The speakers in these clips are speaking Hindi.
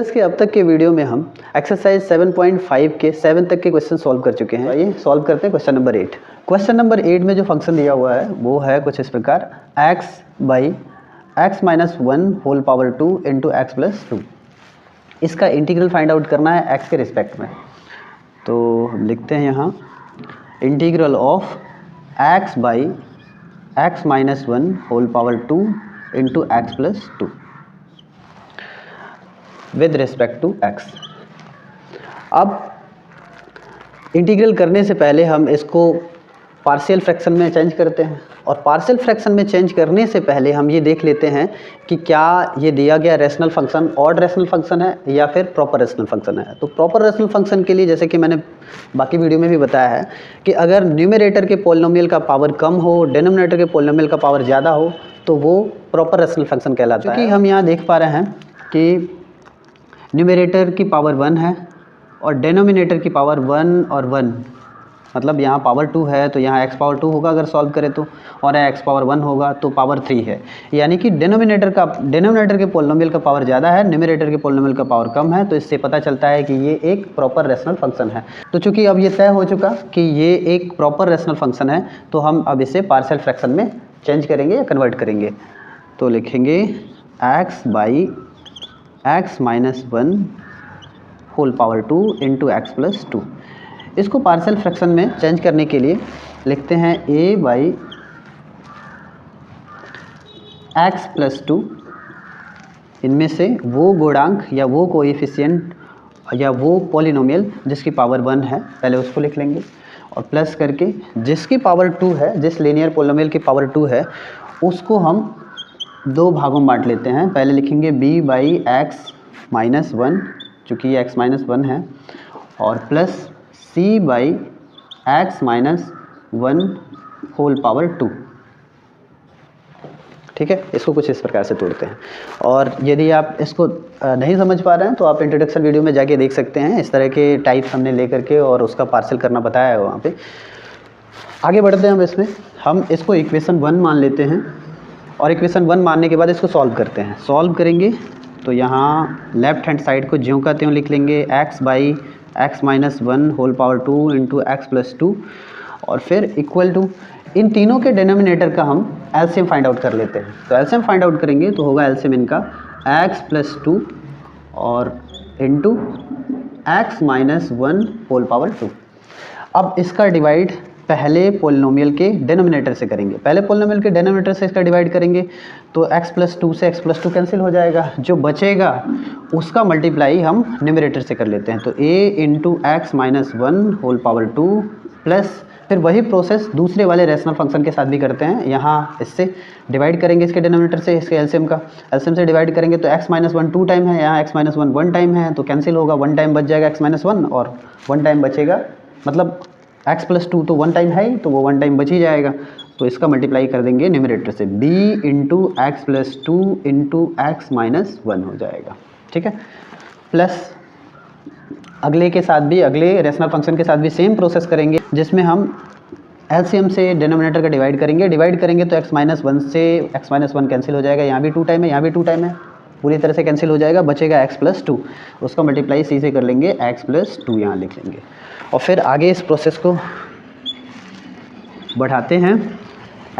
इंटीग्रल्स के अब तक के वीडियो में हम एक्सरसाइज 7.5 के 7 तक के क्वेश्चन सॉल्व कर चुके हैं। आइए सॉल्व करते हैं क्वेश्चन नंबर 8। क्वेश्चन नंबर 8 में जो फंक्शन दिया हुआ है वो है कुछ इस प्रकार x by x minus 1 whole power 2 into x plus 2। इसका इंटीग्रल फाइंड आउट करना है x के रिस्पेक्ट में। तो हम लिखते हैं यहाँ integral of x by x minus 1 whole power 2 into x plus 2 with respect to x। अब इंटीग्रल करने से पहले हम इसको पार्शियल फ्रैक्शन में चेंज करते हैं, और पार्शियल फ्रैक्शन में चेंज करने से पहले हम ये देख लेते हैं कि क्या ये दिया गया rational function odd rational function है या फिर प्रॉपर रैशनल फंक्शन है। तो प्रॉपर रैशनल फंक्शन के लिए जैसे कि मैंने बाकी वीडियो में भी बताया है कि अगर न्यूमरेटर के पॉलिनोमियल का पावर कम हो, डिनोमिनेटर के पॉलिनोमियल का पावर ज़्यादा हो, तो वो प्रॉपर रैशनल फंक्शन कहलाता है। क्योंकि हम यहाँ देख पा रहे हैं कि न्यूमरेटर की पावर 1 है और डेनोमिनेटर की पावर 1 और 1, मतलब यहाँ पावर 2 है तो यहाँ x पावर 2 होगा अगर सॉल्व करें तो, और x पावर 1 होगा तो पावर 3 है। यानी कि डेनोमिनेटर के पॉलिनोमियल का पावर ज़्यादा है, न्यूमरेटर के पॉलिनोमियल का पावर कम है। तो इससे पता चलता है कि ये एक प्रॉपर रैशनल फंक्शन है। तो चूँकि अब ये तय हो चुका कि ये एक प्रॉपर रैशनल फंक्शन है, तो हम अब इसे पार्शियल फ्रैक्शन में चेंज करेंगे या कन्वर्ट करेंगे। तो लिखेंगे x by x minus 1 whole power 2 into x plus 2। इसको पार्शियल फ्रैक्शन में चेंज करने के लिए लिखते हैं a बाई एक्स प्लस 2। इनमें से वो गुणांक या वो कोएफिशिएंट या वो पॉलिनोमियल जिसकी पावर 1 है, पहले उसको लिख लेंगे, और प्लस करके जिसकी पावर 2 है, जिस लीनियर पॉलिनोमियल की पावर 2 है, उसको हम दो भागों में बांट लेते हैं। पहले लिखेंगे b बाई एक्स माइनस 1, चूँकि ये x माइनस 1 है, और plus c by x minus 1 whole power 2। ठीक है, इसको कुछ इस प्रकार से तोड़ते हैं। और यदि आप इसको नहीं समझ पा रहे हैं तो आप इंट्रोडक्शन वीडियो में जाके देख सकते हैं। इस तरह के टाइप्स हमने ले करके और उसका पार्शियल करना बताया है वहाँ पे। आगे बढ़ते हैं हम इसको इक्वेशन 1 मान लेते हैं, और इक्वेशन 1 मानने के बाद इसको सॉल्व करते हैं। सॉल्व करेंगे तो यहाँ लेफ्ट हैंड साइड को ज्यों का त्यों लिख लेंगे x by x minus 1 whole power 2 into x plus 2, और फिर इक्वल टू इन तीनों के डिनोमिनेटर का हम एलसीएम फाइंड आउट कर लेते हैं। तो एलसीएम फाइंड आउट करेंगे तो होगा एलसीएम इनका x प्लस 2 और into x minus 1 whole power 2। अब इसका डिवाइड पहले पॉलिनोमियल के डिनोमिनेटर से करेंगे। पहले पॉलिनोमियल के डिनोमिनेटर से इसका डिवाइड करेंगे तो x प्लस 2 से x प्लस 2 कैंसिल हो जाएगा। जो बचेगा उसका मल्टीप्लाई हम न्यूमरेटर से कर लेते हैं। तो a into x minus 1 whole power 2 plus फिर वही प्रोसेस दूसरे वाले रैशनल फंक्शन के साथ भी करते हैं। यहाँ इससे डिवाइड करेंगे, इसके डिनोमिनेटर से, इसके एलसीएम से डिवाइड करेंगे तो x माइनस 1 2 टाइम है, यहाँ x माइनस 1 1 टाइम है, तो कैंसिल होगा। 1 टाइम बच जाएगा x माइनस 1 और 1 टाइम बचेगा, मतलब x प्लस 2 तो 1 टाइम है ही, तो वो 1 टाइम बच ही जाएगा। तो इसका मल्टीप्लाई कर देंगे न्यूमरेटर से, b into x plus 2 into x minus 1 हो जाएगा। ठीक है, प्लस अगले के साथ भी, अगले रैशनल फंक्शन के साथ भी सेम प्रोसेस करेंगे, जिसमें हम एलसीएम से डिनोमिनेटर का डिवाइड करेंगे तो x माइनस 1 से x माइनस 1 कैंसिल हो जाएगा। यहाँ भी 2 टाइम है, यहाँ भी 2 टाइम है, पूरी तरह से कैंसिल हो जाएगा, बचेगा x प्लस 2। उसका मल्टीप्लाई c से कर लेंगे, x प्लस 2 यहाँ लिख लेंगे, और फिर आगे इस प्रोसेस को बढ़ाते हैं।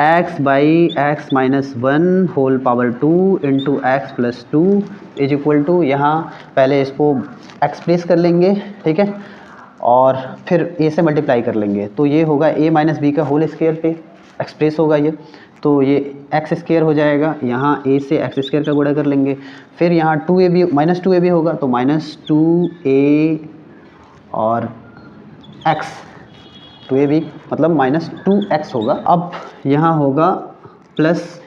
x by x minus 1 whole power 2 into x plus 2 is equal to, यहाँ पहले इसको एक्सप्रेस कर लेंगे, ठीक है, और फिर a से मल्टीप्लाई कर लेंगे। तो ये होगा a माइनस बी का होल स्क्वायर पे एक्सप्रेस होगा ये, तो ये एक्स स्क्वायर हो जाएगा। यहाँ a से एक्स स्क्वायर का गुणा कर लेंगे, फिर यहाँ 2ab माइनस 2ab होगा, तो माइनस 2a और x, 2ab मतलब माइनस 2x होगा। अब यहाँ होगा प्लस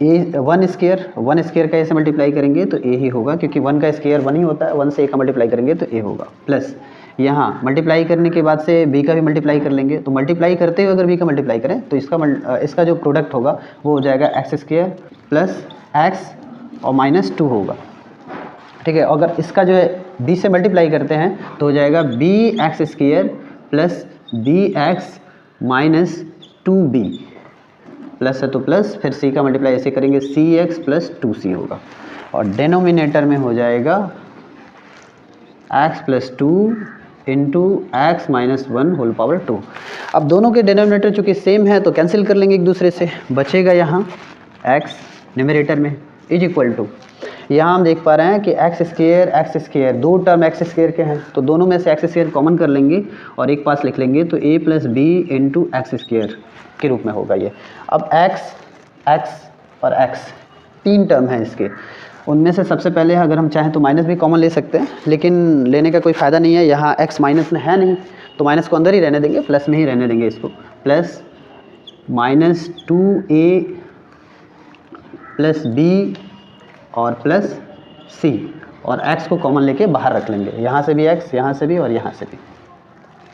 a 1 स्क्वायर का a से मल्टीप्लाई करेंगे तो a ही होगा, क्योंकि 1 का स्क्वायर 1 ही होता है। 1 से a का मल्टीप्लाई करेंगे तो a होगा, प्लस यहाँ मल्टीप्लाई करने के बाद से b का भी मल्टीप्लाई कर लेंगे। तो मल्टीप्लाई करते हुए अगर b का मल्टीप्लाई करें तो इसका जो प्रोडक्ट होगा वो हो जाएगा एक्स स्क्वायर प्लस x और माइनस 2 होगा। ठीक है, अगर इसका जो है b से मल्टीप्लाई करते हैं तो हो जाएगा b x square plus b x minus 2b, plus है तो प्लस, फिर c का मल्टीप्लाई ऐसे करेंगे सी एक्स प्लस 2c होगा, और डिनोमिनेटर में हो जाएगा x plus 2 into x minus 1 whole power 2। अब दोनों के डिनोमिनेटर चूँकि सेम है तो कैंसिल कर लेंगे एक दूसरे से, बचेगा यहाँ एक्स न्यूमरेटर में इज इक्वल टू, यहाँ हम देख पा रहे हैं कि एक्स स्क्वायर दो टर्म एक्स स्क्वायर के हैं तो दोनों में से एक्स स्क्वायर कॉमन कर लेंगे और एक पास लिख लेंगे तो a plus b into x square के रूप में होगा ये। अब एक्स और एक्स तीन टर्म हैं इसके, उनमें से सबसे पहले अगर हम चाहें तो माइनस भी कॉमन ले सकते हैं, लेकिन लेने का कोई फ़ायदा नहीं है, यहाँ x माइनस में है नहीं तो माइनस को अंदर ही रहने देंगे, प्लस में ही रहने देंगे इसको, plus minus 2a plus b और प्लस c, और x को कॉमन लेके बाहर रख लेंगे, यहाँ से भी x, यहाँ से भी और यहाँ से भी।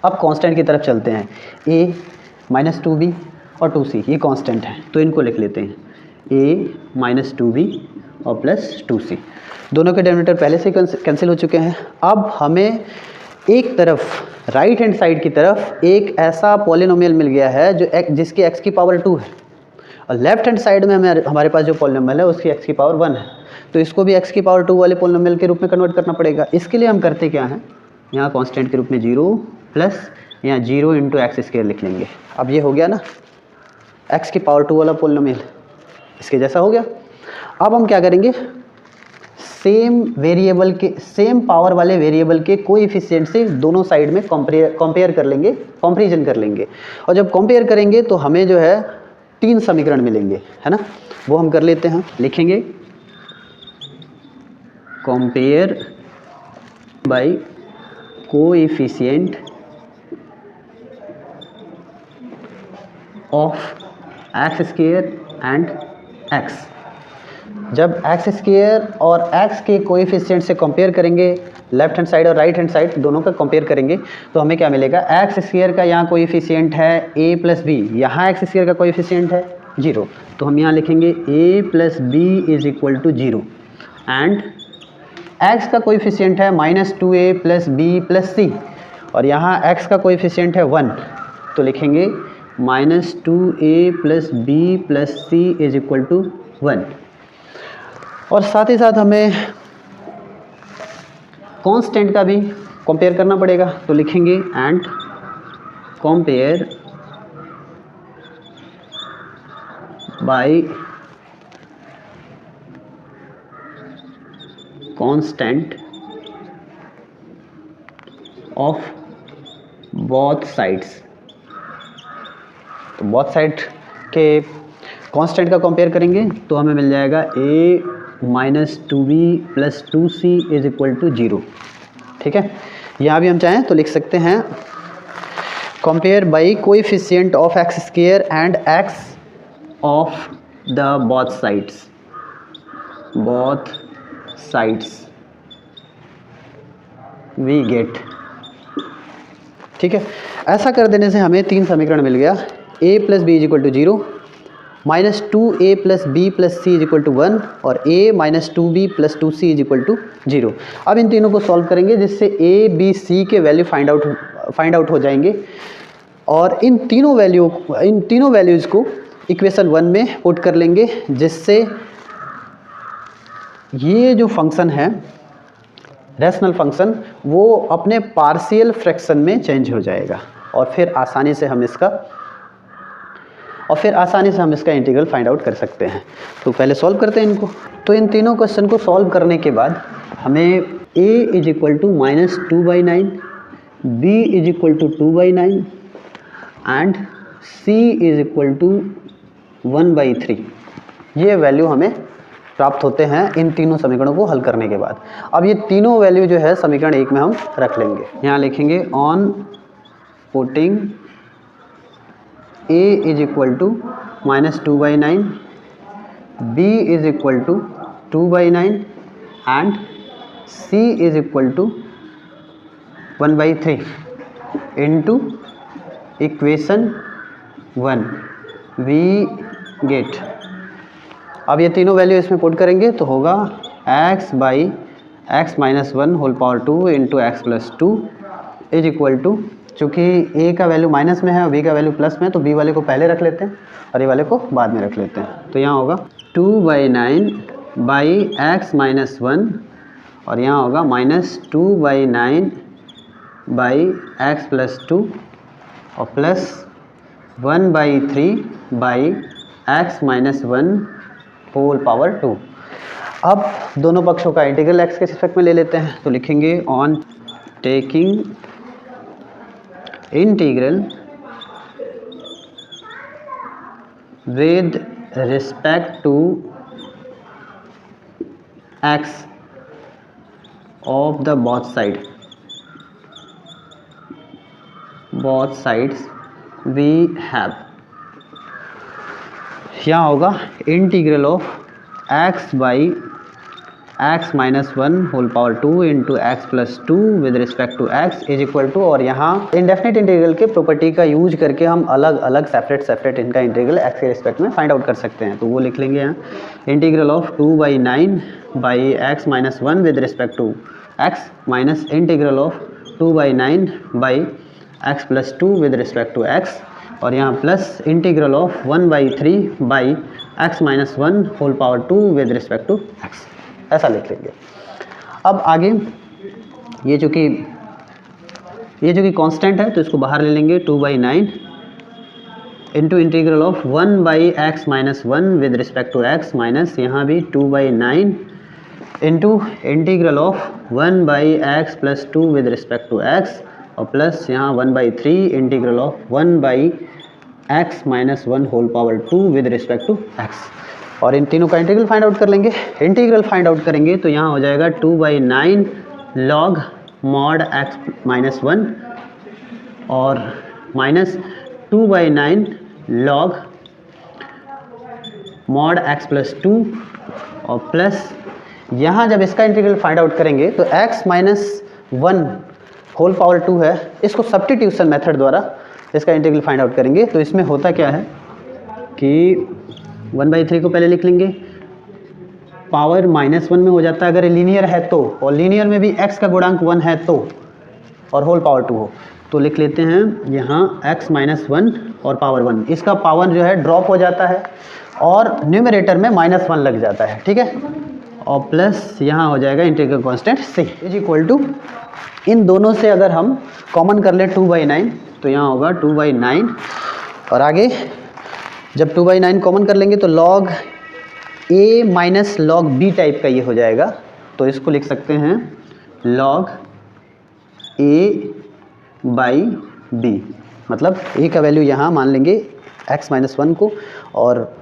अब कांस्टेंट की तरफ चलते हैं, a माइनस 2b और 2c ये कांस्टेंट है तो इनको लिख लेते हैं, a माइनस 2b और प्लस 2c। दोनों के डिनोमिनेटर पहले से कैंसिल हो चुके हैं। अब हमें एक तरफ राइट हैंड साइड की तरफ एक ऐसा पॉलिनोमियल मिल गया है जो जिसकी x की पावर 2 है, और लेफ्ट हैंड साइड में हमारे पास जो पॉलिनोमियल है उसकी x की पावर 1 है, तो इसको भी x की पावर 2 वाले पॉलिनोमियल के रूप में कन्वर्ट करना पड़ेगा। इसके लिए हम करते क्या हैं, यहाँ कांस्टेंट के रूप में 0 प्लस यहाँ 0 इंटू एक्स स्क्वायर लिख लेंगे। अब ये हो गया ना x की पावर 2 वाला पॉलिनोमियल, इसके जैसा हो गया। अब हम क्या करेंगे, सेम पावर वाले वेरिएबल के कोएफिशिएंट से दोनों साइड में कंपेयर कर लेंगे, कंपैरिजन कर लेंगे, और जब कंपेयर करेंगे तो हमें जो है तीन समीकरण मिलेंगे, है ना, वो हम कर लेते हैं। लिखेंगे compare by coefficient of x square and x. जब एक्स स्क्वायर और एक्स के कोएफिशिएंट से कंपेयर करेंगे, लेफ्ट हैंड साइड और राइट हैंड साइड दोनों का कंपेयर करेंगे, तो हमें क्या मिलेगा, एक्स स्क्वायर का यहाँ कोएफिशिएंट है a प्लस बी, यहाँ एक्स स्क्वायर का कोएफिशिएंट है 0, तो हम यहाँ लिखेंगे a plus b is equal to 0, and x का कोएफिशिएंट है minus 2a plus b plus c, और यहाँ एक्स का कोएफिशिएंट है 1, तो लिखेंगे minus 2a plus b plus c is equal to 1। और साथ ही साथ हमें कांस्टेंट का भी कंपेयर करना पड़ेगा, तो लिखेंगे and compare by constant of both sides. तो बोथ साइड के कांस्टेंट का कंपेयर करेंगे तो हमें मिल जाएगा a minus 2b plus 2c is equal to 0। ठीक है, यहाँ भी हम चाहें तो लिख सकते हैं compare by coefficient of x square and x of the both sides we get. ठीक है, ऐसा कर देने से हमें तीन समीकरण मिल गया, a plus b is equal to 0, minus 2a plus b plus c is equal to 1, और a minus 2b plus 2c is equal to 0। अब इन तीनों को सॉल्व करेंगे जिससे a b c के वैल्यू फाइंड आउट हो जाएंगे, और इन तीनों वैल्यूज़ को इक्वेशन 1 में पुट कर लेंगे, जिससे ये जो फंक्शन है रैशनल फंक्शन वो अपने पार्शियल फ्रैक्शन में चेंज हो जाएगा, और फिर आसानी से हम इसका इंटीग्रल फाइंड आउट कर सकते हैं। तो पहले सॉल्व करते हैं इनको। तो इन तीनों क्वेश्चन को सॉल्व करने के बाद हमें a is equal to minus 2/9, b is equal to 2/9 and c is equal to 1/3 ये वैल्यू हमें प्राप्त होते हैं इन तीनों समीकरणों को हल करने के बाद। अब ये तीनों वैल्यू जो है समीकरण 1 में हम रख लेंगे। यहाँ लिखेंगे on putting a is equal to minus 2/9, b is equal to 2/9 and c is equal to 1/3 into equation 1 we get. अब ये तीनों वैल्यू इसमें पुट करेंगे तो होगा x by x minus 1 whole power 2 into x plus 2 is equal to, चूँकि a का वैल्यू माइनस में है और b का वैल्यू प्लस में, तो b वाले को पहले रख लेते हैं और a वाले को बाद में रख लेते हैं। तो यहाँ होगा 2/9 बाई एक्स माइनस 1 और यहाँ होगा -2/9 बाई एक्स प्लस 2 और plus 1/3 by x minus 1 whole power 2। अब दोनों पक्षों का इंटीग्रल एक्स के रिस्पेक्ट में ले लेते हैं, तो लिखेंगे on taking integral with respect to x of the both sides we have. यहाँ होगा integral of x by x minus 1 whole power 2 into x plus 2 with respect to x is equal to, और यहाँ इंडेफिनिट इंटीग्रल के प्रॉपर्टी का यूज करके हम अलग अलग सेपरेट इनका इंटीग्रल एक्स के रिस्पेक्ट में फाइंड आउट कर सकते हैं। तो वो लिख लेंगे यहाँ integral of 2/9 by x minus 1 with respect to x minus integral of 2/9 by x plus 2 with respect to x, और यहाँ plus integral of 1/3 by x minus 1 whole power 2 with respect to x, ऐसा लिख लेंगे। अब आगे ये जो कि कांस्टेंट है तो इसको बाहर ले लेंगे 2/9 into integral of 1/x minus 1 with respect to x minus यहाँ भी 2/9 into integral of 1/x plus 2 with respect to x और प्लस यहाँ 1/3 integral of 1/x minus 1 whole power 2 with respect to x, और इन तीनों का इंटीग्रल फाइंड आउट कर लेंगे। इंटीग्रल फाइंड आउट करेंगे तो यहाँ हो जाएगा 2/9 लॉग मॉड x माइनस 1 और minus 2/9 log mod x plus 2 और प्लस यहाँ जब इसका इंटीग्रल फाइंड आउट करेंगे तो x माइनस 1 होल पावर 2 है, इसको सब्स्टिट्यूशन मेथड द्वारा इसका इंटीग्रल फाइंड आउट करेंगे। तो इसमें होता क्या है कि 1/3 को पहले लिख लेंगे, पावर -1 में हो जाता है अगर ये लीनियर है तो, और लीनियर में भी x का गुणांक 1 है तो, और होल पावर 2 हो तो लिख लेते हैं यहाँ x माइनस 1 और पावर 1, इसका पावर जो है ड्रॉप हो जाता है और न्यूमरेटर में -1 लग जाता है, ठीक है, और प्लस यहाँ हो जाएगा integral constant c is equal to, इन दोनों से अगर हम कॉमन कर लें 2/9 तो यहाँ होगा 2/9, और आगे जब 2/9 कॉमन कर लेंगे तो log a minus log b type का ये हो जाएगा, तो इसको लिख सकते हैं लॉग a/b, मतलब a का वैल्यू यहाँ मान लेंगे x माइनस 1 को और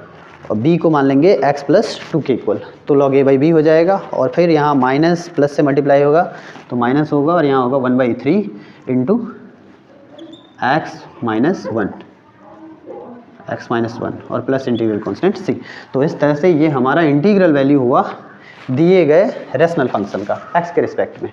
b को मान लेंगे x प्लस 2 के इक्वल, तो लॉग a/b हो जाएगा, और फिर यहाँ माइनस प्लस से मल्टीप्लाई होगा तो माइनस होगा, और यहाँ होगा 1/3 इंटू x माइनस 1 और प्लस इंटीग्रल कांस्टेंट c। तो इस तरह से ये हमारा इंटीग्रल वैल्यू हुआ दिए गए रेशनल फंक्शन का x के रिस्पेक्ट में।